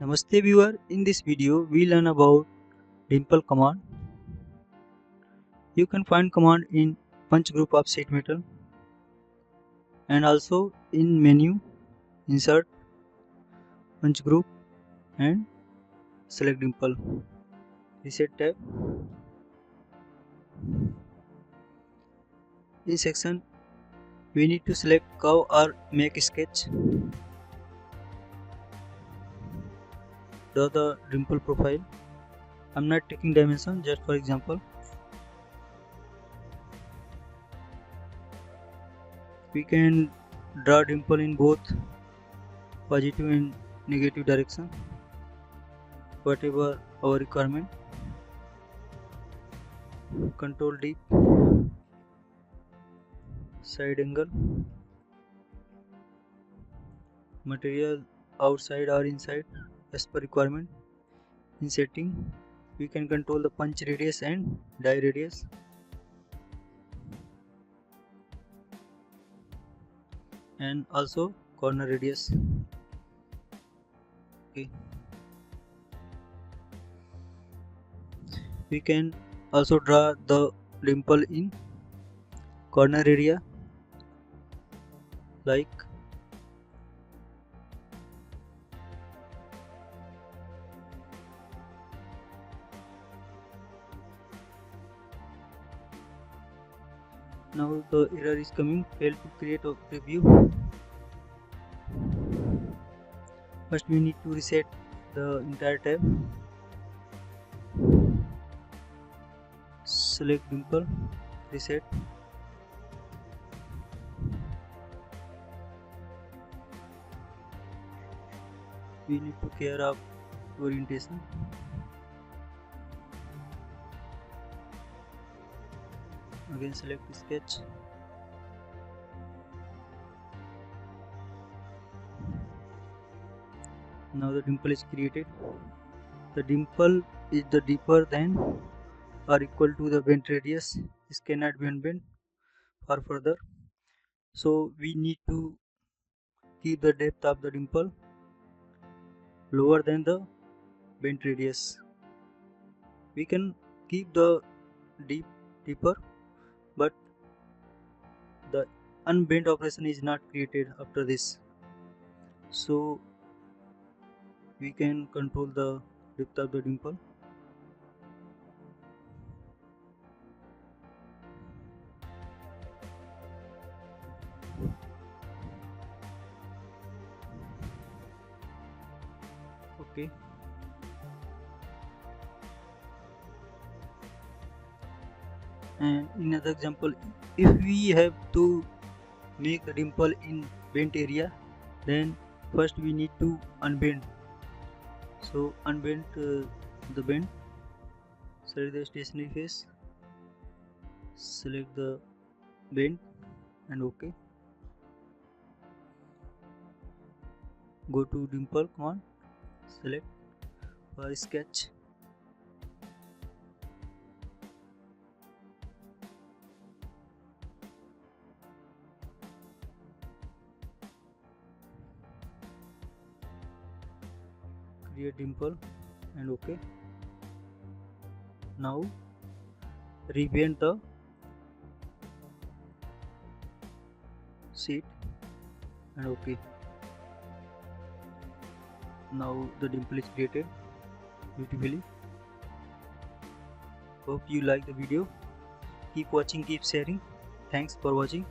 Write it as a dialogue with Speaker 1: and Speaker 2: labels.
Speaker 1: Namaste viewer, in this video we learn about Dimple command. You can find command in punch group of sheet metal and also in menu, insert, punch group and select Dimple. Reset tab. In section we need to select curve or make sketch. Draw the Dimple profile. I am not taking dimension, just for example. We can draw dimple in both positive and negative direction, whatever our requirement. Control D, side angle, material outside or inside as per requirement. In setting we can control the punch radius and die radius. And also corner radius. Okay. We can also draw the dimple in corner area like now. The error is coming, failed to create a preview. First we need to reset the entire tab. Select dimple, reset. We need to care of orientation. Again select sketch. Now the dimple is created. The dimple is the deeper than or equal to the bent radius. This cannot be unbent or further. So we need to keep the depth of the dimple lower than the bent radius. We can keep the deeper, but the unbent operation is not created after this. So we can control the depth of the dimple. Okay. And in another example, if we have to make the dimple in bent area, then first we need to unbend. So unbend the bend, select the stationary face, select the bend and OK. Go to dimple command, select for sketch. Create dimple and OK. Now rebend the sheet and OK. Now the dimple is created beautifully. Hope you like the video. Keep watching, keep sharing. Thanks for watching.